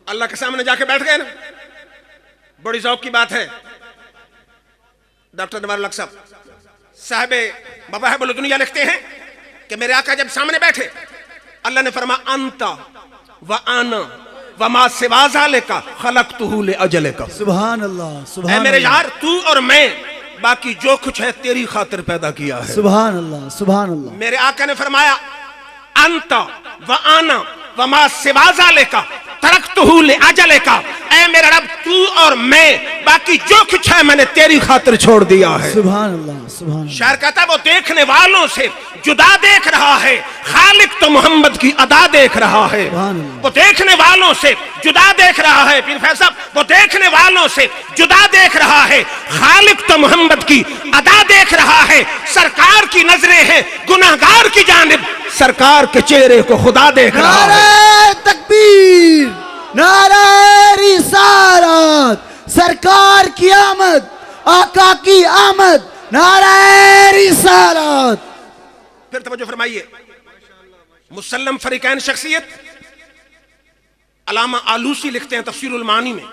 अल्लाह के सामने जाके बैठ गए ना, बड़ी ज़ौक़ की बात है। डॉक्टर नवारुल हक साहब बाबा है दुनिया लिखते हैं कि मेरे आका जब सामने बैठे, अल्लाह ने फरमाया अंता व आना व मा सिवा ज़ालिका खलक़तुहु लिअजलिका। सुभान अल्लाह, सुभान अल्लाह। मेरे यार, तू और मैं, बाकी जो कुछ है तेरी खातिर पैदा किया है। सुभान अल्लाह, सुभान अल्लाह। मेरे आका ने फरमाया अंता व आना व मा सिवा ज़ालिका तरक्तुहु लिअजलिका। ऐ मेरा रब, तू और मैं, बाकी जो कुछ है मैंने तेरी खातिर छोड़ दिया है। सुभान अल्लाह, सुभान अल्लाह। शायर कहता है वो देखने वालों से जुदा देख रहा है, खालिक तो मोहम्मद की अदा देख रहा है। वो देखने वालों से जुदा देख रहा है, पीर फैज़ साहब, वो देखने वालों से जुदा देख रहा है, खालिक तो मोहम्मद की अदा देख रहा है। सरकार की नजरें हैं गुनाहगार की जानिब, सरकार के चेहरे को खुदा देख रहा है। नारे तकबीर, नारे रिसालत, सरकार की आमद, आका की आमद, नारे रिसालत। फिर तवज्जो फरमाइए, मुसल्लम फरीकैन शख्सियत अलामा आलूसी लिखते हैं तफसीरुल मानी में,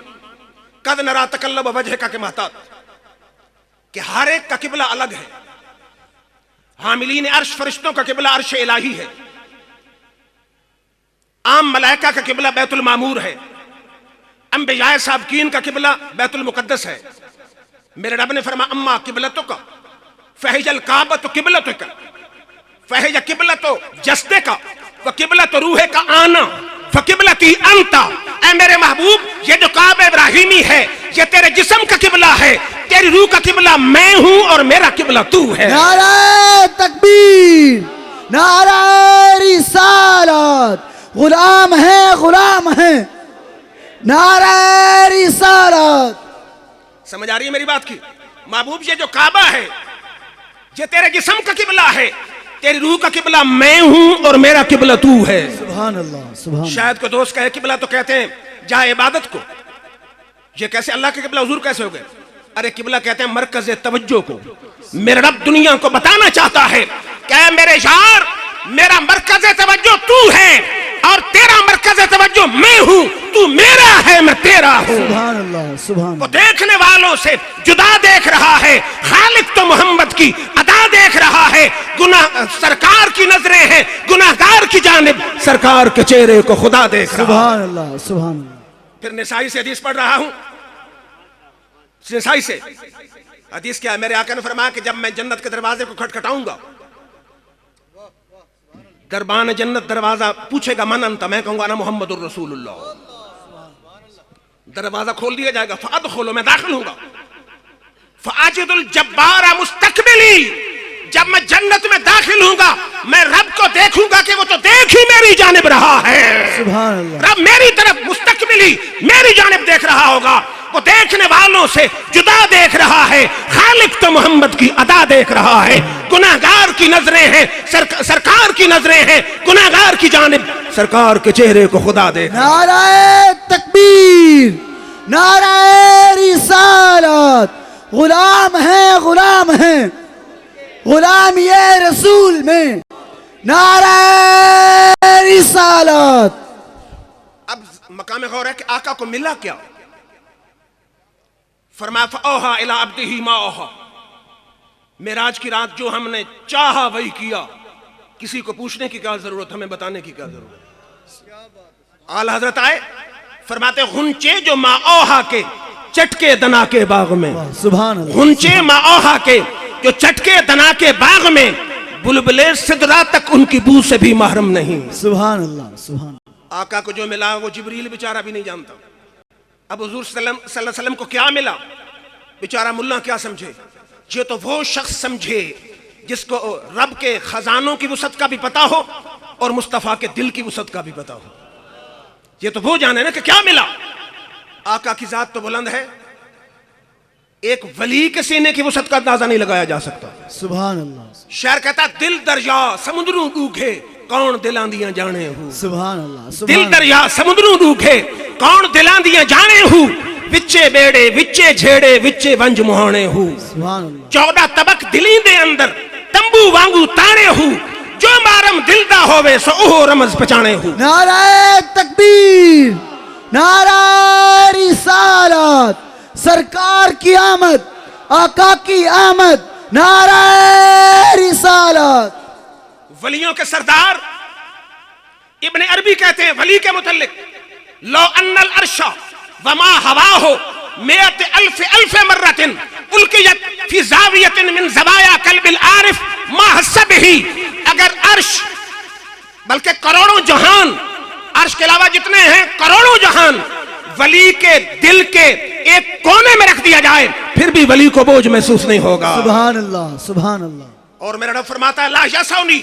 कद नरा तकल्लब वजह का के महतात, कि हर एक का किबला अलग है। हामिलीन अर्श फरिश्तों का किबला अर्श इलाही है, आम मलाइका का किबला बैतुल मामूर है, अंबिया साबकीन का किबला बैतुल मुकद्दस है। मेरे रब ने फरमाया अम्मा किबलतुका फहिजल काबतु किबलतुका फहिज किबलतु जस्दका व किबलतु रूहे का आना फकिबलती अंता। ऐ मेरे महबूब, ये जो काबा इब्राहिमी है ये तेरे जिस्म का किबला है, तेरी रूह का किबला मैं हूं और मेरा किबला तू है। नारे तकबीर, नारे रिसालत, गुलाम है, गुलाम है, नारे रिसालत। समझ आ रही है मेरी बात की? महबूब, ये जो काबा है ये तेरे जिस्म का किबला है, तेरी रूह का किबला मैं हूं और मेरा किबला तू है। सुभान अल्लाह, सुभान। शायद को दोस्त कहे किबला तो कहते हैं जहां इबादत को, ये कैसे अल्लाह के किबला हुजूर कैसे हो गए? अरे किबला कहते हैं मरकज तवज्जो को। मेरा रब दुनिया को बताना चाहता है क्या मेरे यार, मेरा मरकज तवज्जो तू है और तेरा मरकज तवज्जो मैं हूं, तू मेरा है मैं तेरा हूं। सुभान अल्लाह, सुभान। वो देखने वालों से जुदा देख रहा है, खालिक तो मोहम्मद की अदा देख रहा है। गुनाह सरकार की नजरें हैं गुनाहगार की जानिब, सरकार के चेहरे को खुदा देख रहा है। सुभान अल्लाह, सुभान अल्लाह। फिर निसाई से हदीस पढ़ रहा हूं, निसाई से हदीस क्या है? मेरे आका ने फरमाया कि जब मैं जन्नत के दरवाजे को खटखटाऊंगा, दरबान जन्नत दरवाजा पूछेगा मन अंत, मैं कहूंगा ना मोहम्मदुर रसूलुल्लाह। दरवाजा खोल दिया जाएगा, फअद खोलो, मैं दाखिल हूंगा। फआजिदुल जब्बारा मुस्तकबिली, जब मैं जन्नत में दाखिल हूंगा मैं रब को देखूंगा कि वो तो देख ही मेरी जानिब रहा है। सुभान अल्लाह। रब मेरी तरफ मुस्तकबिली मेरी जानिब देख रहा होगा, वो देखने वालों से जुदा देख रहा है, खालिक तो मोहम्मद की अदा देख रहा है। गुनाहगार की नजरें हैं सरकार की नजरें हैं गुनाहगार की जानिब, सरकार के चेहरे को खुदा देख। नारे तकबीर, नारे रिसालत, गुलाम है, गुलाम है, गुलाम ये रसूल में, नारे रिसालत। अब मकाम गौर है कि आका को मिला क्या? फरमाया फऔहा इला अब्दिही मा औहा, मेराज की रात जो हमने चाहा वही किया। किसी को पूछने की क्या जरूरत, हमें बताने की क्या जरूरत? आला हजरत आए फरमाते गुंचे जो मा औहा के चटके दना के बाग में, सुभान अल्लाह। गुंचे मा औहा के जो चटके दना के बाग में, बुलबुले सिदरा तक उनकी बू से भी महरम नहीं। सुभान अल्लाह, सुभान। आका को जो मिला वो जिब्रील बेचारा भी नहीं जानता। अब हुजूर सल्लल्लाहु अलैहि वसल्लम को क्या मिला बेचारा मुल्ला क्या समझे? ये तो वो शख्स समझे जिसको रब के खजानों की वसअत का भी पता हो और मुस्तफा के दिल की वसअत का भी पता हो। ये तो वो जाने ना कि क्या मिला। आका की जात तो बुलंद है, एक वली के सीने की वसअत का अंदाजा नहीं लगाया जा सकता। सुभान अल्लाह। शायर कहता दिल दरिया समुद्रों डूखे कौन दिलां दियां जाने हूं। सुभान अल्लाह। दिल दरिया समुद्रों डूखे कौन दिलां दियां जाने हूं, विच्चे बेड़े विच्चे झेड़े विच्चे वंज मुहाने हूं। सुभान अल्लाह। 14 तबक दिली दे अंदर तंबू वांगू ताने हूं, जो मारम दिलदा होवे सो ओह रमज पहचाने हूं। नारे तकबीर, नारा रिसालत, सरकार की आमद, आका की आमद, नारा रिसालत। वलियों के सरदार इब्ने अरबी कहते हैं वली के मुतल्लिक, लो अन्नल अर्शा वमा हवा हो मेत अल्फ मर्रतिन उल्कियत फी ज़ावियतिन मिन ज़वाया कल्बिल आरिफ मा हस्सा बिही। अगर अर्श बल्कि करोड़ों जहान, अर्श के अलावा जितने हैं करोड़ों जहान वली के दिल के एक कोने में रख दिया जाए फिर भी वली को बोझ महसूस नहीं होगा। सुभान अल्लाह, सुभान अल्लाह। और मेरा रब फरमाता है ला यसौनी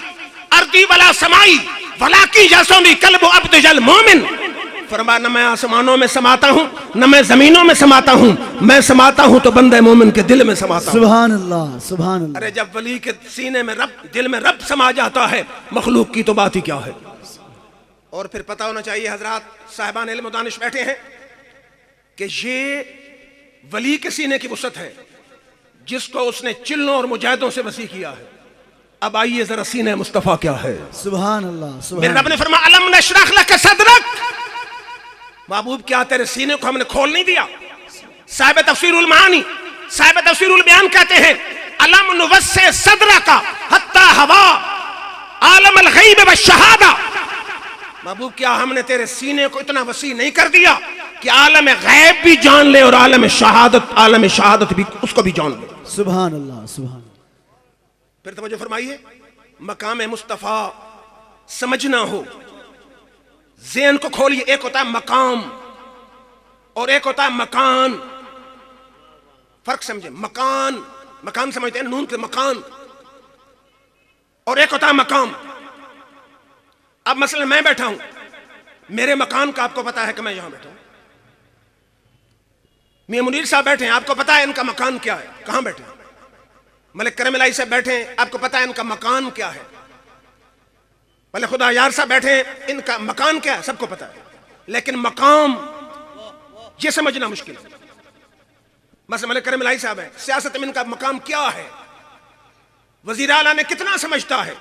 अर्दी वला समाई वला की यसौनी कल्बु अब्द जल मोमिन। फरमा न मैं आसमानों में समाता हूँ न मैं जमीनों में समाता हूँ, मैं समाता हूँ तो बंदे मोमिन के दिल में समाता हूँ। सुभान अल्लाह, सुभान अल्लाह। अरे जब वली के सीने में रब, दिल में रब समा जाता है, मखलूक की तो बात ही क्या है। और फिर पता होना चाहिए हजरात साहिबान इल्म दानिश बैठे हैं कि ये वली के सीने की वसअत है जिसको उसने चिल्लों और मुजाहिदों से वसी किया है। अब आइए जरा सीने मुस्तफा क्या है। सुभान अल्लाह, सुभान। मेरे रब ने फरमाया अलम नशरह लक सदरक, महबूब क्या तेरे सीने को हमने खोल नहीं दिया। साहिब तफसीरुल मानी, साहिब तफसीरुल बयान कहते हैं अलम नुवस्से सदरका हत्ता हवा आलम अल गैब व शहादा। महबूब क्या हमने तेरे सीने को इतना वसी नहीं कर दिया कि आलम गैब भी जान ले और आलम शहादत भी उसको भी जान ले। सुभान अल्लाह, सुभान। फिर तवज्जो फरमाइए, मकाम मुस्तफा समझना हो, ज़हन को खोलिए। एक होता है मकाम और एक होता है मकान। फर्क समझे, मकान, मकान समझते हैं नून के मकान, और एक होता है मकाम। अब मसलन मैं बैठा हूं, मेरे मकान का आपको पता है कि मैं यहां बैठा हूं। मियां मुनीर साहब बैठे हैं, आपको पता है इनका मकान क्या है, कहां बैठे हैं। मलिक करमलाई साहब बैठे हैं, आपको पता है इनका मकान क्या है। मलिक खुदा यार साहब बैठे हैं, इनका मकान क्या है सबको पता है, लेकिन मकाम ये समझना मुश्किल है। बस मलिक करमलाई साहब है, सियासत में इनका मकाम क्या है, वजीर आला ने कितना समझता है,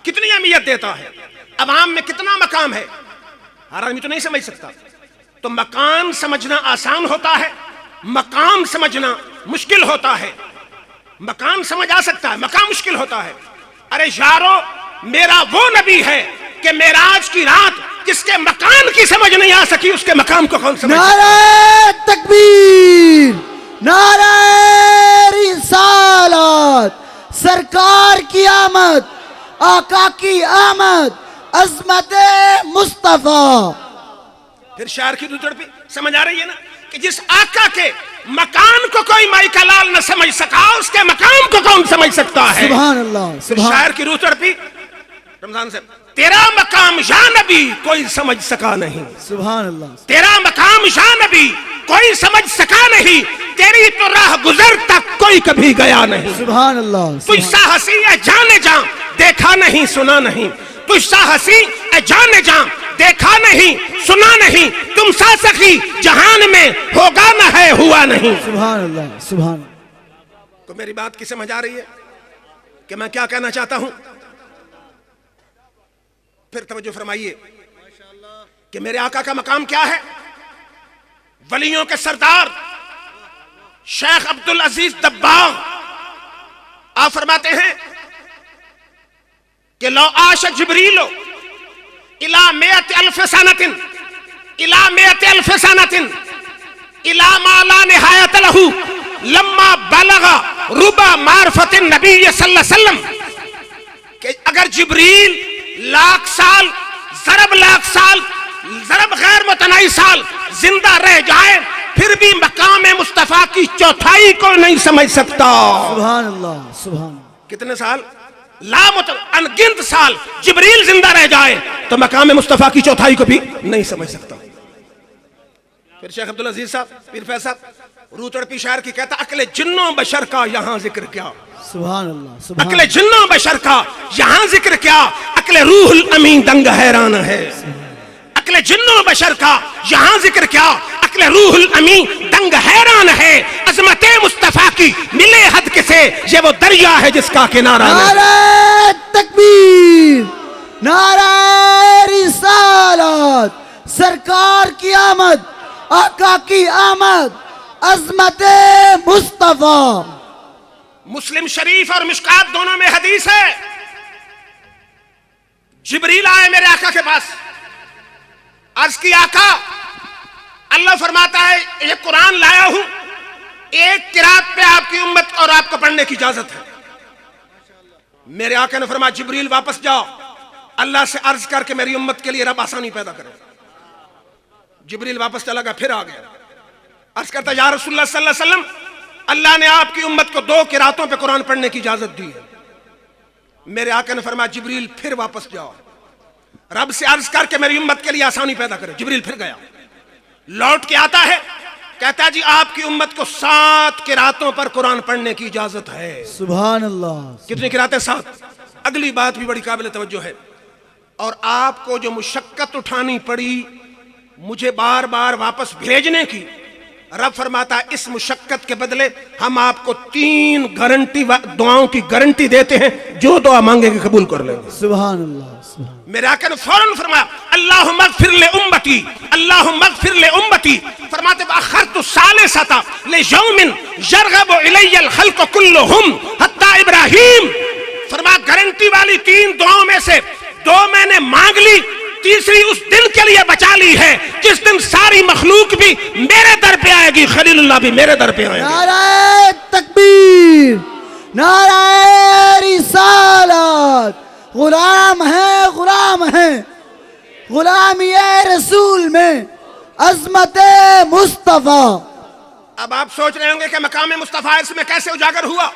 कितनी अहमियत देता है, अवाम में कितना मकाम है, हर आदमी तो नहीं समझ सकता। तो मकान समझना आसान होता है, मकाम समझना मुश्किल होता है। मकान समझ आ सकता है, मकाम मुश्किल होता है। अरे यारो, मेरा वो नबी है कि मेराज की रात जिसके मकान की समझ नहीं आ सकी उसके मकाम को कौन समझ। नारे तकबीर, नारे रिसालत, सरकार की आमद, आका की आमद, अज़मत मुस्तफा। फिर शायर की दूसरी तड़पी समझ आ रही है ना कि जिस आका के मकान को कोई माई का लाल न समझ सका उसके मकाम को कौन समझ सकता है। सुभान अल्लाह, सुभान। शायर की रूह तड़पी रमजान से, तेरा मकाम या नबी कोई समझ सका नहीं। सुभान अल्लाह। तेरा मकाम या नबी कोई समझ सका नहीं, तेरी तो राह गुजर तक कोई कभी गया नहीं। सुभान अल्लाह। तुझसा हंसी है जाने जा, देखा नहीं सुना नहीं। तुझसा हंसी है जाने जा, देखा नहीं सुना नहीं। तुम सा सखी जहान में होगा न है हुआ नहीं। सुभान अल्लाह, सुभान। तो मेरी बात की समझ आ रही है कि मैं क्या कहना चाहता हूं। फिर तवज्जो फरमाइए कि मेरे आका का मकाम क्या है। वलियों के सरदार शेख अब्दुल अजीज दब्बाग आप फरमाते हैं कि लो आश जिब्रीलो इला मेअत अल्फ सनतिन इला मेअत अल्फ सनतिन इला मा ला निहायत लहू लम्मा बलगा रुबा मारफतिन नबी सल्लल्लाहु अलैहि वसल्लम। कि अगर जिब्रील लाख साल ज़रब लाख साल ज़रब गैर मुतनाई साल जिंदा रह जाए फिर भी मकाम मुस्तफा की चौथाई को नहीं समझ सकता। सुभान अल्लाह, सुभान। कितने साल, अनगिनत साल जिब्रील जिंदा रह जाए तो मकाम मुस्तफा की चौथाई को भी नहीं समझ सकता। फिर शेख अब्दुल अजीज साहब पीर फैज साहब रूह तड़पी शायर की कहता, अकले जिन्नों बशर का यहाँ जिक्र क्या। सुभान अल्लाह, सुभान। अकले जिन्नों बशर का यहाँ जिक्र क्या, अकले रूहुल अमीन दंग हैरान है। अकले जिन्नों बशर का यहाँ जिक्र क्या, अकले रूहुल अमीन दंग हैरान है। अज़मते मुस्तफा की मिले हद किसे, ये वो दरिया है जिसका किनारा नहीं। नारे तकबीर, नारे रिसालत, सरकार की आमद, आका की आमद, अजमत मुस्तफा। मुस्लिम शरीफ और मिशकात दोनों में हदीस है, जिब्रील आए मेरे आका के पास, अर्ज की आका, अल्लाह फरमाता है ये कुरान लाया हूं, एक किरात पे आपकी उम्मत और आपको पढ़ने की इजाजत है। मेरे आका ने फरमाया जिब्रील वापस जाओ, अल्लाह से अर्ज करके मेरी उम्मत के लिए रब आसानी पैदा करे। जिब्रील वापस चला गया, फिर आ गया, अर्ज करता या रसूलुल्लाह सल्लल्लाहु अलैहि वसल्लम, अल्लाह ने आपकी उम्मत को 2 किरातों पे कुरान पढ़ने की इजाजत दी है। मेरे आका ने फरमाया जिब्रील फिर वापस जाओ, रब से अर्ज करके मेरी उम्मत के लिए आसानी पैदा करे। जिब्रील फिर गया, लौट के आता है, कहता है जी आपकी उम्मत को 7 किरातों पर कुरान पढ़ने की इजाजत है। सुभान अल्लाह। कितनी किरातें? 7। अगली बात भी बड़ी काबिल तवज्जो है, और आपको जो मुशक्कत उठानी पड़ी मुझे बार बार वापस भेजने की, रब फरमाता इस मुशक्कत के बदले हम आपको 3 गारंटी दुआओं की गारंटी देते हैं, जो दुआ मांगेंगे कबूल कर लेंगे। सुभान अल्लाह। मेरे आका ने फौरन फरमाया अल्लाहुम्मा अग़फिर ले उम्मती, अल्लाहुम्मा अग़फिर ले उम्मती। फरमाते अख़रतु सालिसता लियौमिन यरग़बु इलैयल ख़ल्क़ु कुल्लुहुम हत्ता इब्राहीम। फरमाया गारंटी वाली 3 दुआओं में से 2 मैंने मांग ली, तीसरी उस दिन के लिए बचा ली है जिस दिन सारी मखलूक भी मेरे दर पे आएगी, खलीलुल्लाह भी मेरे दर पे आएगी। नारे तकबीर, नारे रिसालत। गुलाम है, गुलाम है, गुलामी रसूल में अजमत मुस्तफा। अब आप सोच रहे होंगे कि मकाम मुस्तफा इसमें कैसे उजागर हुआ।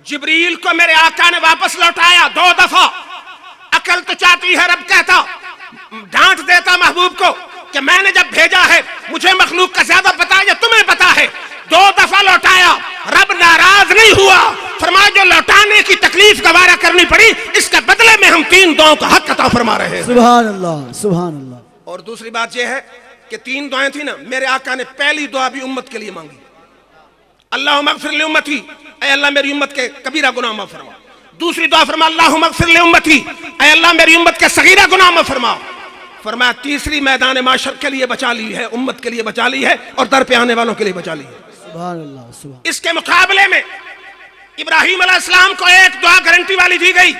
जिब्रील को मेरे आका ने वापस लौटाया 2 दफा। अकल तो चाहती है, रब कहता, डांट देता महबूब को कि मैंने जब भेजा है मुझे मखलूक का ज्यादा पता है या तुम्हें पता है। 2 दफा लौटाया, रब नाराज नहीं हुआ, फरमाया जो लौटाने की तकलीफ गवारा करनी पड़ी इसके बदले में हम 3 दुआओं का हक अता फरमा रहे हैं। सुभान अल्लाह, सुभान अल्लाह। और दूसरी बात यह है कि 3 दुआएं थी ना, मेरे आका ने पहली दुआ भी उम्मत के लिए मांगी, अल्लाहुम्मा अग़फिर ले उम्मती, ऐ अल्लाह मेरी उम्मत के कबीरा गुनाह माफ फरमा। दूसरी दुआ फरमा अल्लाहुम्मा अग़फिर ले उम्मती, ऐ अल्लाह मेरी उम्मत के सगीरा गुनाह माफ फरमा। फरमाया तीसरी मैदान माशर के लिए बचा ली है, उम्मत के लिए बचा ली है और दर पे आने वालों के लिए बचा ली है। सुभान अल्लाह, सुभान। इसके मुकाबले में इब्राहीम अलैहिस्सलाम को एक दुआ गारंटी वाली दी गई।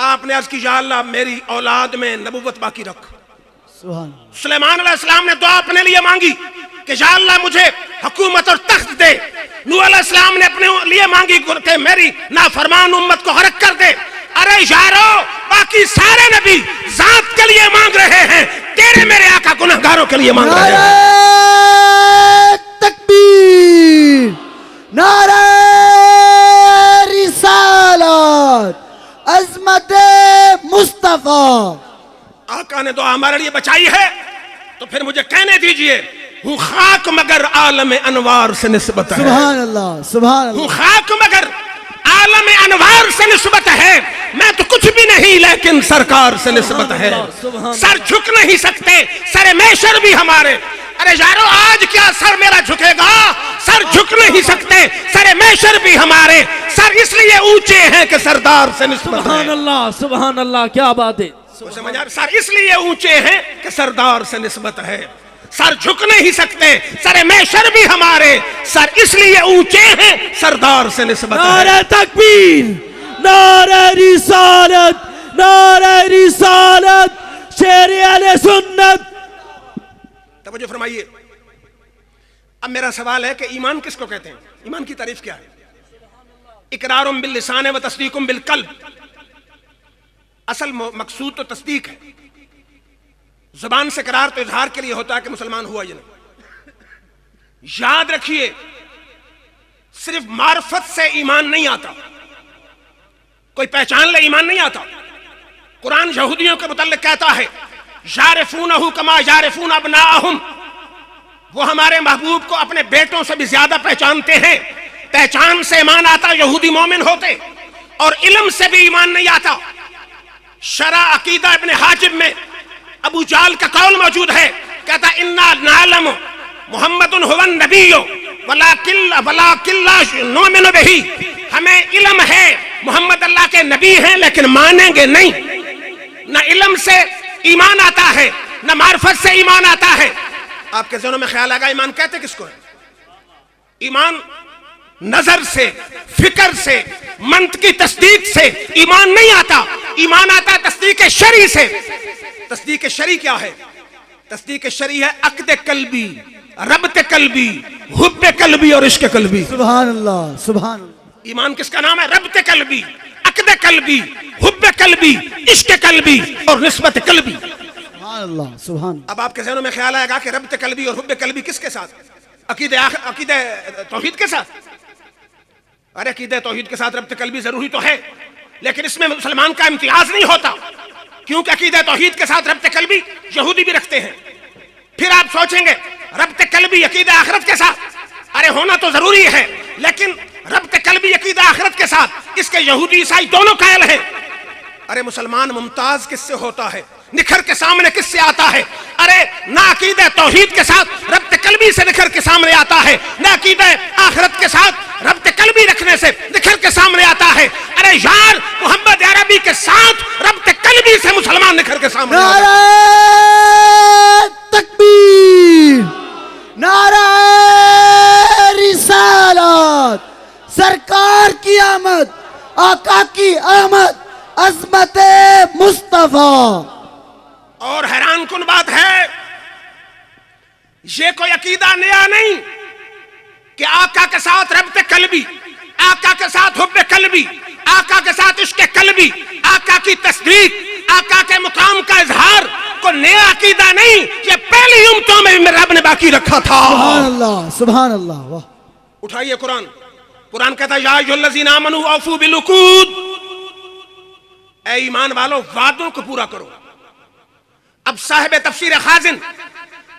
आपने अर्ज की या अल्लाह मेरी औलाद में नबुव्वत बाकी रख। सुभान। सुलेमान अलैहिस्सलाम ने दुआ अपने लिए मांगी कि या अल्लाह मुझे हुकूमत और तख्त दे। नूह अलैहिस्सलाम ने अपने लिए मांगी कि मेरी नाफरमान उम्मत को हरक कर दे। अरे यारो, बाकी सारे नबी जात के लिए मांग रहे हैं, तेरे मेरे आका गुनहगारों के लिए मांग रहे हैं। नारे तकबीर, नारे रिसालत, अज़मत मुस्तफा। आका ने दुआ हमारे लिए बचाई है, तो फिर मुझे कहने दीजिए हूँ खाक मगर आलम अनवार से निस्बत है। सुभान अल्लाह, सुभान हूँ अल्लाह। खाक मगर आलम अनवार से निस्बत है। मैं तो कुछ भी नहीं लेकिन सरकार से निस्बत है। सर झुक नहीं सकते, सर मैशर भी हमारे। अरे यारो, आज क्या सर मेरा झुकेगा? सर झुक नहीं सकते, सर मैशर भी हमारे। सर इसलिए ऊंचे हैं कि सरदार से निस्बत है। सुभान अल्लाह, सुभान अल्लाह, क्या बात है। समझ आ? सर इसलिए ऊंचे हैं कि सरदार से निस्बत है। सर झुक नहीं सकते, सर मैशर भी हमारे। सर इसलिए ऊंचे हैं, सरदार से निस्बत है। नारे तकबीर, नारे रिसालत, नारे रिसालत, शेर अहले सुन्नत। तवज्जो फरमाइए। अब मेरा सवाल है कि ईमान किसको कहते हैं? ईमान की तारीफ क्या है? इकरारुम बिल लिसान व तस्दीकुम बिल कल्ब। असल मकसूद तो तस्दीक है। जुबान से करार तो इजहार के लिए होता है कि मुसलमान हुआ या नहीं। याद रखिए, सिर्फ मार्फत से ईमान नहीं आता, कोई पहचान ले ईमान नहीं आता। कुरान यहूदियों के मुतल्लिक कहता है यारिफूनहु कमा यारिफून अबनाअहुम। वो हमारे महबूब को अपने बेटों से भी ज्यादा पहचानते हैं। पहचान से ईमान आता, यहूदी मोमिन होते। और इल्म से भी ईमान नहीं आता। शरा अकीदा इब्न हाजिब में अबू जाल का कौल मौजूद है, कहता इन्ना नालम मुहम्मदुन हुवन नबिय्यो वलाकिल्ला नुमिनु बिही। हमें इल्म है मोहम्मद अल्लाह के नबी हैं, लेकिन मानेंगे नहीं। न इल्म से ईमान आता है, न मार्फत से ईमान आता है। आपके ज़हनों में ख्याल आएगा ईमान कहते किसको है? ईमान नजर से, फिक्र से, मंत की तस्दीक से ईमान नहीं आता। ईमान आता है तस्दीक शरी से। तस्दीक शरी क्या है? तस्दीक शरी है अक़्द कल्बी, रब्त कल्बी, हुब्ब कल्बी और इश्क कल्बी। सुभान अल्लाह, सुभान अल्लाह। ईमान किसका नाम है? रब्त कल्बी, अक़्द कल्बी, हुब्ब कल्बी, इश्क कल्बी और निस्बत कल्बी। सुभान अल्लाह, सुभान। अब आपके ज़हनों में ख्याल आएगा कि रब्त कल्बी और हुब्ब कल्बी किसके साथ? अकीदे तौहीद के साथ। अरे अकीदे तौहीद के साथ रब्त कल्बी जरूरी तो है, लेकिन इसमें मुसलमान का इम्तियाज नहीं होता, क्योंकि अकीदे तौहीद के साथ रब्त कल्बी यहूदी भी रखते हैं। फिर आप सोचेंगे रब्त कल्बी अकीदे आखिरत के साथ, अरे होना तो जरूरी है, लेकिन रब्त कल्बी अकीदे आखिरत के साथ इसके यहूदी ईसाई दोनों कायल हैं। अरे मुसलमान मुमताज किससे होता है? निखर के सामने किससे आता है? अरे ना अकीदे तौहीद के साथ रब्त कल्बी से निखर के सामने आता है, ना अकीदे आखिरत के साथ रब्त कल्बी रखने से निखर के सामने आता है। अरे यार मोहम्मद अरबी के साथ रब्त कल्बी से मुसलमान निखर के सामने आता है। नारे तकबीर, नारे रिसालत, सरकार की आमद, आका की आमद, अज़मत मुस्तफा। और हैरान कुन बात है, ये कोई अकीदा नया नहीं कि आका के साथ रब्त कल्बी, आका के साथ हुब्ब कल्बी, आका के साथ इश्क कल्बी, आका की तस्दीक, आका के मुकाम का इजहार को नया अकीदा नहीं, ये पहली उम्मतों में भी रब ने बाकी रखा था। सुभान अल्लाह, सुभान अल्लाह। वाह। उठाइए कुरान। कुरान कहता है या अय्युहल्लज़ीना आमनू औफू बिल-उक़ूद, ऐ ईमान वालों वादों को पूरा करो। अब साहिब तफसीर खाजिन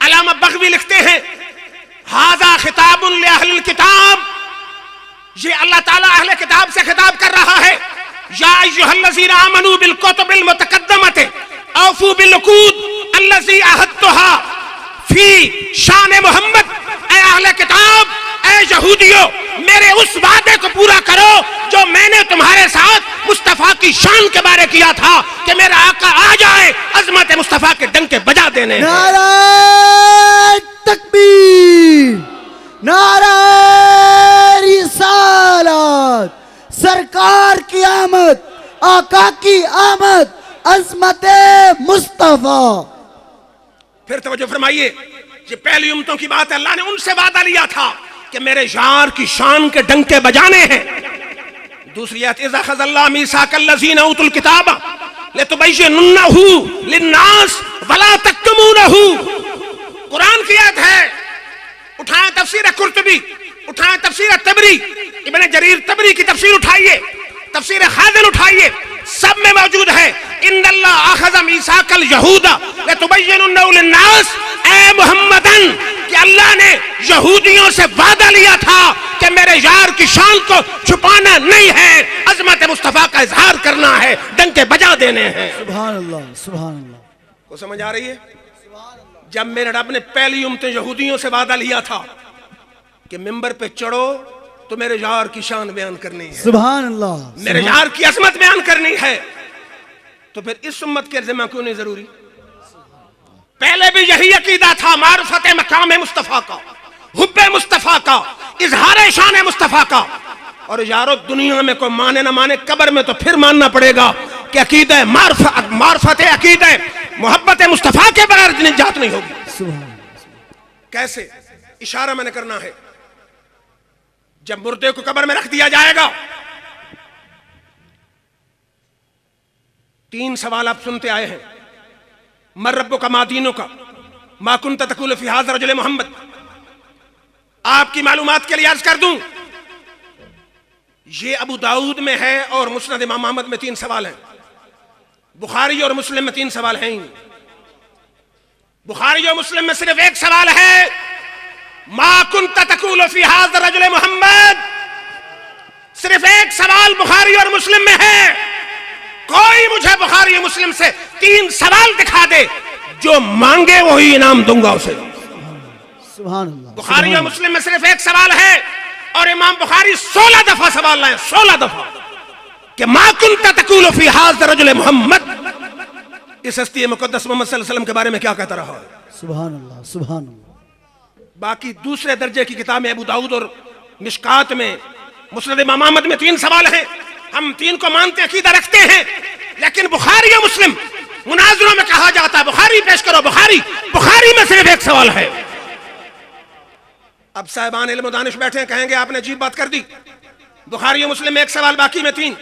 अल्लामा बग़वी लिखते हैं हाज़ा खिताबुन li अहलिल किताब, ये अल्लाह ताला अहले किताब से खिताब कर रहा है। या अय्युहल्लज़ीना आमनू बिल कुतुबिल मुतक़द्दमति औफू बिल उक़ूद अल्लज़ी अहदतुहा फी शान मोहम्मद, ऐ अहले किताब, ऐ यहूदियों, मेरे उस वादे को पूरा करो जो मैंने तुम्हारे साथ मुस्तफा की शान के बारे किया था कि मेरा आका आ जाए, अजमत मुस्तफा के डंके बजा देने। नारे तकबीर, नारे रिसालत, सरकार की आमद, आका की आमद, अज़मत मुस्तफा। फिर तवज्जो फरमाइए, ये पहली उम्मतों की बात है। अल्लाह ने उनसे वादा लिया था कि मेरे यार की शान के डंके बजाने हैं। दूसरी आयत इज़ा ख़ज़ल्लाहु मीसाक़ल्लज़ीना ऊतुल किताब लितुबय्यिनुन्नहु लिन्नास वला तक्तुमूनहु। कुरान की आयत है। उठाएं तफसीर कुर्तुबी, उठाएं तफसीर तबरी, इब्न जरीर तबरी की तफसीर उठाइए, तफसीर खाज़िन उठाइए, सब में मौजूद है इन्नल्लाह अख़ज़ मीसाक़ल यहूदा लितुबय्यिनुन्नहु लिन्नास, ऐ मुहम्मदन, कि अल्लाह ने यहूदियों से वादा लिया था कि मेरे यार की शान को छुपाना नहीं है, अजमत मुस्तफा का इजहार करना है, डंके बजा देने हैं। सुभान अल्लाह, सुभान अल्लाह। को समझ आ रही है? जब मेरे रब ने पहली उम्मतें यहूदियों से वादा लिया था कि मिंबर पे चढ़ो तो मेरे यार की शान बयान करनी है, सुभान अल्लाह, मेरे यार की अजमत बयान करनी है, तो फिर इस उम्मत के जिम्मा क्यों नहीं जरूरी? पहले भी यही अकीदा था, मारिफत मकाम मुस्तफा का, हुब्बे मुस्तफा का, इजहार शान मुस्तफा का। और यारो दुनिया में कोई माने ना माने, कब्र में तो फिर मानना पड़ेगा कि अकीदा मारिफत अकीदा मोहब्बत मुस्तफा के बगैर निजात नहीं होगी। सुभान। कैसे? इशारा मैंने करना है। जब मुर्दे को कब्र में रख दिया जाएगा, 3 सवाल आप सुनते आए हैं। मर रब्बो का मादीनों का, मा कुन्त तक़ूलु फ़ी हाज़ा रजुल मोहम्मद। आपकी मालूमात के लिए अर्ज कर दूं, ये अबू दाऊद में है और मुस्नद इमाम अहमद में 3 सवाल हैं। बुखारी और मुस्लिम में 3 सवाल हैं। बुखारी और मुस्लिम में सिर्फ एक सवाल है, मा कुन्त तक़ूलु फ़ी हाज़ा रजुल मोहम्मद। सिर्फ एक सवाल बुखारी और मुस्लिम में है। कोई मुझे बुखारी और मुस्लिम से 3 सवाल दिखा दे, जो मांगे वही इनाम दूंगा उसे। सुभान अल्लाह। बुखारी और मुस्लिम में सिर्फ एक सवाल है और इमाम बुखारी 16 दफा सवाल लाए, 16 दफा, कि मा कुन्त तक़ूलु फ़ी हाज़ा रजुल मोहम्मद। इस हस्ती मुक़द्दस मोहम्मद सल्लल्लाहु अलैहि वसल्लम के बारे में क्या कहता रहा है? सुभान अल्लाह, सुभान अल्लाह। बाकी दूसरे दर्जे की किताबें अबू दाऊद और मिशकात में, मुस्नद इमाम अहमद में 3 सवाल हैं। हम 3 को मानते अकीदा रखते हैं, लेकिन बुखारी और मुस्लिम मुनाजरों में कहा जाता है बुखारी पेश करो, बुखारी में सिर्फ 1 सवाल है। अब साहिबान इल्म दानिश बैठे हैं, कहेंगे आपने अजीब बात कर दी, बुखारी और मुस्लिम में 1 सवाल, बाकी में 3,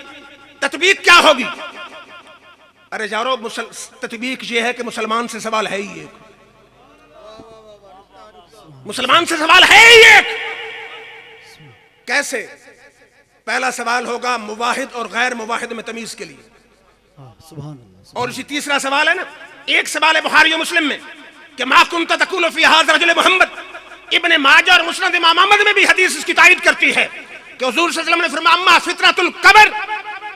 तत्बीक क्या होगी? अरे यारो, तत्बीक ये है कि मुसलमान से सवाल है ही एक, मुसलमान से सवाल है ही एक। कैसे? पहला सवाल होगा मुवाहिद और गैर मुवाहिद में तमीज के लिए, सुभान अल्लाह। और इसी तीसरा सवाल है ना, एक सवाल है बुखारी और मुस्लिम में कि मा कुन्त तकुलु फी हाज़ा रजुल मुहम्मद। इब्ने माजा और मुस्नद इमाम अहमद में भी हदीस इसकी तायीद करती है कि हुजूर सल्लल्लाहु अलैहि वसल्लम ने फरमाया अम्मा फितरतुल कब्र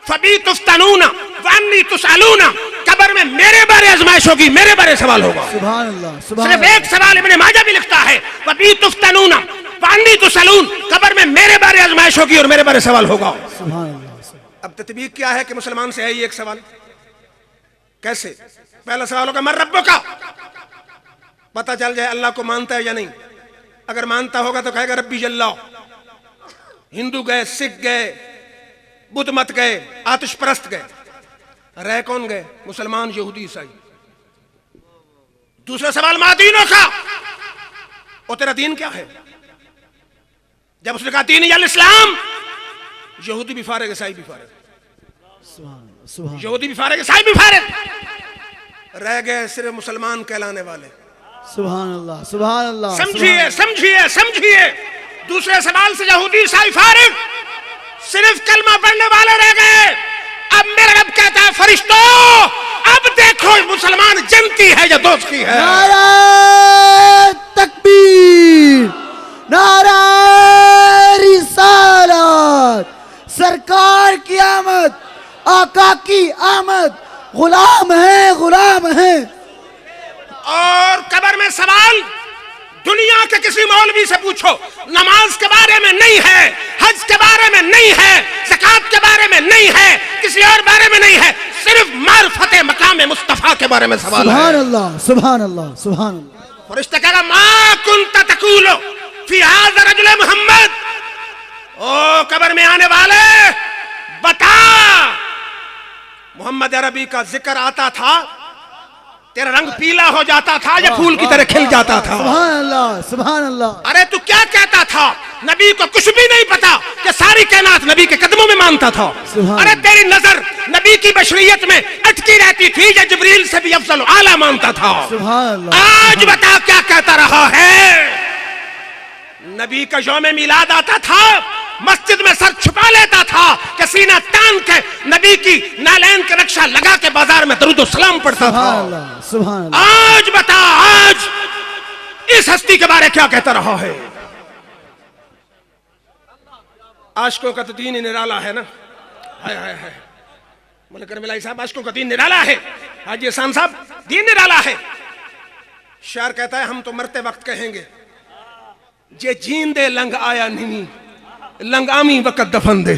फबी तुफ्तनूना व अन्नी तुसअलूना। कब्र में मेरे बारे आजमाइश होगी, मेरे बारे सवाल होगा। सुभान अल्लाह, सुभान सिर्फ एक सवाल इब्ने माजा भी लिखता है फबी तुफ्तनूना व अन्नी तुसअलून, कब्र में मेरे बारे आजमाइश होगी और मेरे बारे सवाल होगा। सुभान अल्लाह। अब तत्बीक क्या है कि मुसलमान से है ही एक सवाल। कैसे? पहला सवाल होगा मर रब्बुका, पता चल जाए अल्लाह को मानता है या नहीं। अगर मानता होगा तो कहेगा रब्बी जल्ला। हिंदू गए, सिख गए, बुद्ध मत गए, आतिश परस्त गए, रह कौन गए? मुसलमान, यहूदी, ईसाई। दूसरा सवाल मादीनों का, और तेरा दीन क्या है? जब उसने कहा दीन अल इस्लाम, यहूदी भी फारिग, ईसाई भी फारिग, सुभान यहूदी भी फारिग, ईसाई भी फारिग, रह गए सिर्फ मुसलमान कहलाने वाले। सुभान अल्लाह, सुभान अल्लाह। समझिए समझिए समझिए, दूसरे सवाल से यहूदी ईसाई फारिग, सिर्फ कलमा पढ़ने वाले रह गए। अब मेरा रब कहता है फरिश्तों, अब देखो मुसलमान जनती है या दोस्त की है। नारा तकबीर, नारा रिसालत, सरकार की आमद, आका की आमद, गुलाम है, गुलाम है। और कब्र में सवाल दुनिया के किसी मौलवी से पूछो, नमाज के बारे में नहीं है, हज के बारे में नहीं है, ज़कात के बारे में नहीं है, किसी और बारे में नहीं है, सिर्फ मारिफत मकाम मुस्तफा के बारे में सवाल है। सुभान अल्लाह, सुभान अल्लाह, सुभान अल्लाह। फरिश्ता कहेगा मा कुन्त तकुलु फी हाज़ा रजुल मुहम्मद। ओ कब्र में आने वाले, बता, मोहम्मद अरबी का जिक्र आता था, तेरा रंग पीला हो जाता था या फूल की तरह खिल जाता था। सुभान अल्लाह, सुभान अल्लाह। अरे तू क्या कहता था? नबी को कुछ भी नहीं पता कि सारी कायनात नबी के कदमों में मानता था। अरे तेरी नजर नबी की बशरियत में अटकी रहती थी या जिब्रील से भी अफजल आला मानता था। सुभान अल्लाह। आज बता क्या कहता रहा है? नबी का यौम मिलाद आता था, मस्जिद में सर छुपा लेता था कि सीना तान के नबी की नालैन का नक्शा लगा के बाजार में दरूद और सलाम पढ़ता था। सुभान अल्लाह, सुभान अल्लाह। आज बता, आज इस हस्ती के बारे क्या कहता रहा है? आशिकों का तो दीन ही निराला है ना। हाय हाय हाय, बोले करमिलाई साहब आशिकों का दीन निराला है। हाजी हसन साहब, दीन निराला है। शायर कहता है हम तो मरते वक्त कहेंगे, जे जींदे लंग आया नहीं लंगामी वक़्त दफन दे।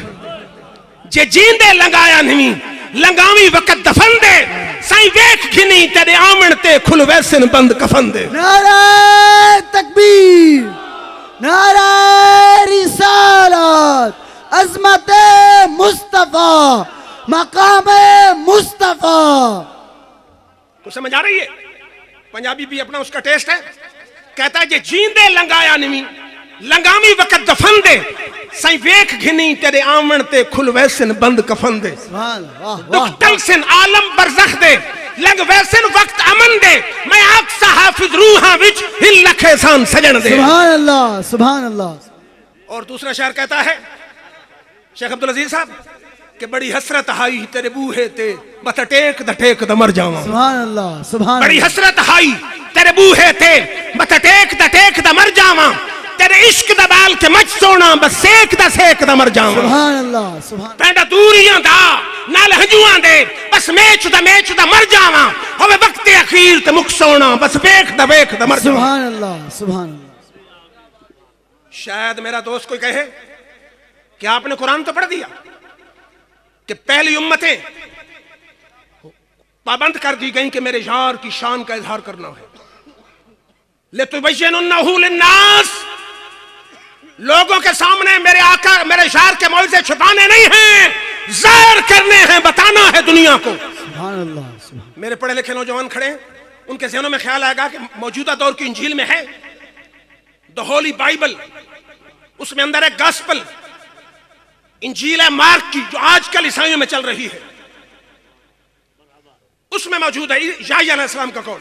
जे जींदे लंग आया नहीं लंगामी वक़्त दफन दे। साईं वेख घिनी तेरे आमण ते खुल वैसन बंद कफन दे। नारा तकबीर, नारा रिसालत, अज़मत मुस्तफा, मकाम मुस्तफा। कुछ समझ आ रही है? पंजाबी भी अपना उसका टेस्ट है। कहता है जे जींदे लंगाया नहीं लंगामी वक़्त दफन दे। साईं वेख घिनी तेरे आमण ते खुल वैसन बंद कफन दे। सुभान अल्लाह, वाह दुख तलसिन आलम बरज़ख दे लंग वैसन वक्त अमन दे। मैं आक्सा हाफिज रूहां विच हिल लखे सान सजन दे। सुभान अल्लाह, सुभान अल्लाह। और दूसरा शायर कहता है शेख अब्दुल अजीज साहब कि बड़ी हसरत हाई तेरे बूहे ते बत टेक द मर जावा। सुभान अल्लाह, सुभान। बड़ी हसरत हाई तेरे बूहे ते बत टेक द मर जावा। तेरे इश्क दा बाल के मच सोना बस सेक दा मर जावा। सुभान अल्लाह, सुभान। पैंडा दूरियां दा नाल हंजुआं दे बस मेच दा मर जावा। होवे वक्त अखीर ते मुख सोना बस वेख दा मर जावा। सुभान अल्लाह, सुभान अल्लाह। शायद मेरा दोस्त कोई कहे कि आपने कुरान तो पढ़ दिया कि पहली उम्मतें पाबंद कर दी गई कि मेरे यार की शान का इजहार करना है। लितुबय्यिनुन्नहु लिन्नास, लोगों के सामने मेरे आका मेरे शार के मौइज़े छुपाने नहीं हैं, ज़ाहिर करने हैं, बताना है दुनिया को। सुभान अल्लाह। मेरे पढ़े लिखे नौजवान खड़े हैं, उनके ज़हनों में ख्याल आएगा कि मौजूदा दौर की इंजील में है द होली बाइबल, उसमें अंदर है गॉस्पेल, इंजील है मार्क की जो आजकल ईसाइयों में चल रही है, उसमें मौजूद है याह्या अलैहिस्सलाम का कौल।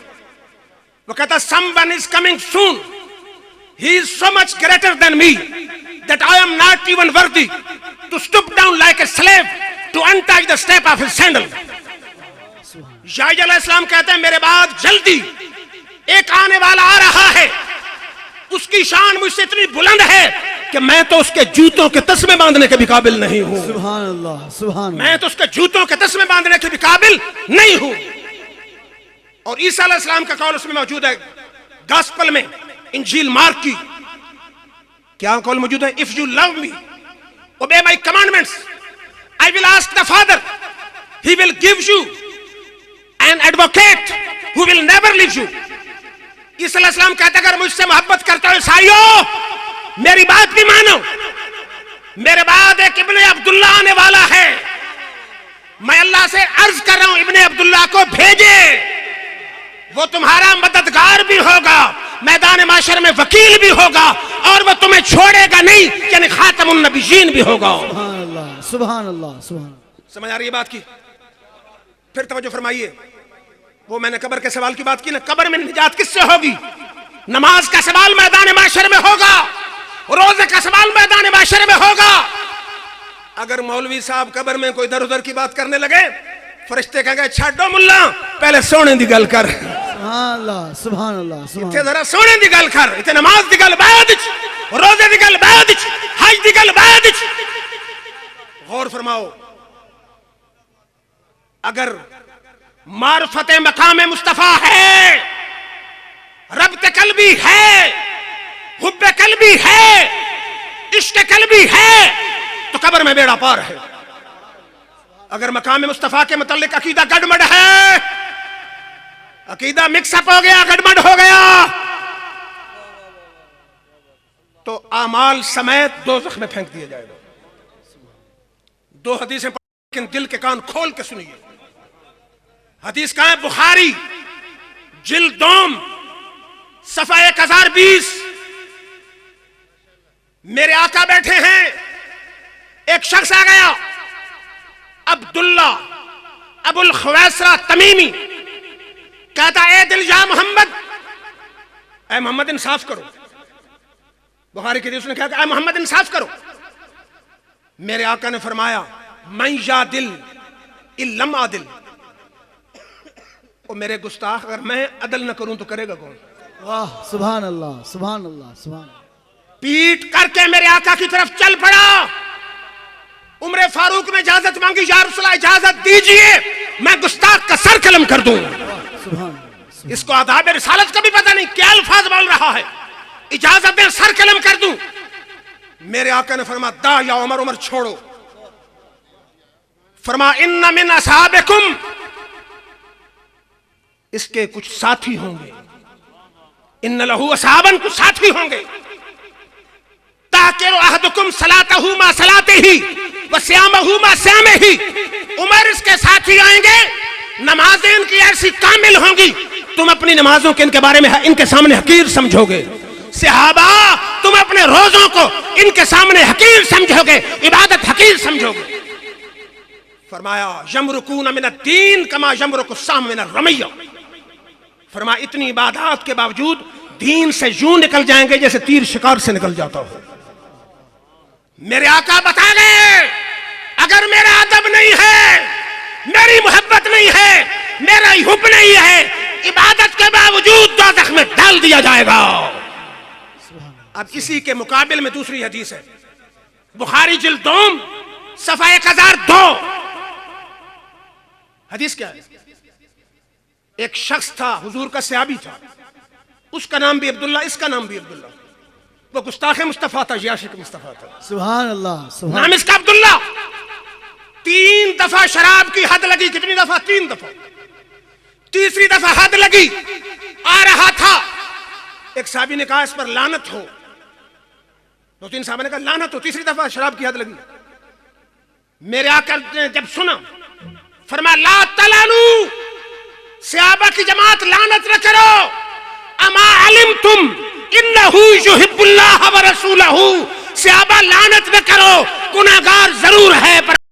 वो कहता someone is coming soon, he is so much greater than me that I am not even worthy to stoop down like a slave to untie the step of his sandal। Yahya अलैहिस्सलाम कहते हैं मेरे बाद जल्दी एक आने वाला आ रहा है, उसकी शान मुझसे इतनी बुलंद है कि मैं तो उसके जूतों के तस्मे बांधने के भी काबिल नहीं हूं। सुभान अल्लाह, सुभान अल्लाह। मैं तो उसके जूतों के तस्मे बांधने के भी काबिल नहीं हूं। और ईसा अलैहिस्सलाम का कौल उसमें मौजूद है गॉस्पेल में, इंजील मार्क की। क्या कौल मौजूद है? If you love me obey my commandments I will ask the Father, he will give you an advocate who will never leave you. Isa अलैहिस्सलाम कहते अगर मुझसे मोहब्बत करते हो ईसाइयों, मेरी बात भी मानो, मेरे बाद एक इब्ने अब्दुल्ला आने वाला है, मैं अल्लाह से अर्ज कर रहा हूं इब्ने अब्दुल्ला को भेजे, वो तुम्हारा मददगार भी होगा, मैदान माशर में वकील भी होगा, और वो तुम्हें छोड़ेगा नहीं, यानी खातमुन नबिय्यीन भी होगा। सुभान अल्लाह, सुभान अल्लाह, सुभान। समझ आ रही है बात की? फिर तवज्जो फरमाइए, वो मैंने कब्र के सवाल की बात की ना, कब्र में निजात किससे होगी? नमाज का सवाल मैदान माशर में होगा, रोजे का सवाल मैदान माशर में होगा। अगर मौलवी साहब कब्र में कोई इधर उधर की बात करने लगे, फरिश्ते कहेंगे छाड़ो मुल्ला, पहले सोने दी गल कर। सुभान अल्लाह, सुभान अल्लाह, सुभान। इतने जरा सोने दी गल कर, इतने नमाज दी गल बाद, रोजे दी गल बाद, हज दी गल बाद। गौर फरमाओ, अगर मारफत मकाम मुस्तफा है, रब्त कल्बी है, हुब्बे कल्बी है, इश्क कल्बी है, तो कब्र में बेड़ा पार है। अगर मकाम मुस्तफा के मुतालिक अकीदा गड़बड़ है, अकीदा मिक्सअप हो गया, गड़बड़ हो गया, तो आमाल समेत दोज़ख में फेंक दिया जाएगा। दो हदीसें लेकिन दिल के कान खोल के सुनिए। हदीस का है बुखारी जिल्दोम सफा 1020। मेरे आका बैठे हैं, एक शख्स आ गया, अब्दुल्ला अबुल खवैसरा तमीमी, कहता ए दिल या मोहम्मद, ए मोहम्मद इंसाफ करो। बुखारी की हदीस ने कहा ए मोहम्मद इंसाफ करो। मेरे आका ने फरमाया मैं या दिल इल्लम आदिल, और मेरे गुस्ताख अगर मैं अदल न करूं तो करेगा कौन? वाह, सुभान अल्लाह, सुभान अल्लाह, सुभान। पीट करके मेरे आका की तरफ चल पड़ा। उमर फारूक ने इजाजत मांगी, या रसूलल्लाह इजाजत दीजिए मैं गुस्ताख का सर कलम कर दूं। सुभान। इसको आदाब रिसालत का भी पता नहीं क्या अल्फाज बोल रहा है, इजाजत दे सर कलम कर दूं। मेरे आका ने फरमा दा या उमर, उमर छोड़ो। फरमा इन्ना मिन असहाबिकुम, इसके कुछ साथी होंगे, इन्न लहू असहाबन, कुछ साथी होंगे। ताकिरु अहदुकुम सलातहु मा सलातिही व सियामहु मा सियामिही, उमर इसके साथी आएंगे, नमाजें इनकी ऐसी कामिल होंगी, तुम अपनी नमाजों के इनके बारे में इनके सामने हकीर समझोगे। सहाबा तुम अपने रोजों को इनके सामने हकीर समझोगे, इबादत हकीर समझोगे। फरमाया यमरुकून मिन अद्दीन कमा यमरुकु साम मिन अर्रमिया, फरमाया इतनी इबादत के बावजूद दीन से यूं निकल जाएंगे जैसे तीर शिकार से निकल जाता हो। मेरे आका बता गए अगर मेरा अदब नहीं है, मेरी मोहब्बत नहीं है, मेरा हुब नहीं है, इबादत के बावजूद दोज़ख में डाल दिया जाएगा। अब इसी के मुकाबिल में दूसरी हदीस है, बुखारी जिल्दोम सफा 1002। हदीस क्या है? एक शख्स था, हुजूर का सहाबी था, उसका नाम भी अब्दुल्ला, इसका नाम भी अब्दुल्ला, वो गुस्ताख मुस्तफा था, याशिक मुस्तफा था। सुभान अल्लाह, सुभान। नाम इसका अब्दुल्ला। 3 दफा शराब की हद लगी। कितनी दफा? 3 दफा। तीसरी दफा हद लगी, आ रहा था, एक साहबी ने कहा इस पर लानत हो, 2-3 साहबा ने कहा लानत हो, तीसरी दफा शराब की हद लगी। मेरे आका ने जब सुना फरमा ला तलानु, सहाबा की जमात लानत न करो, अमा अलिम तुम इन्नहु युहिब्बुल्लाह व रसूलहू, सहाबा लानत न करो, गुनाहगार जरूर है पर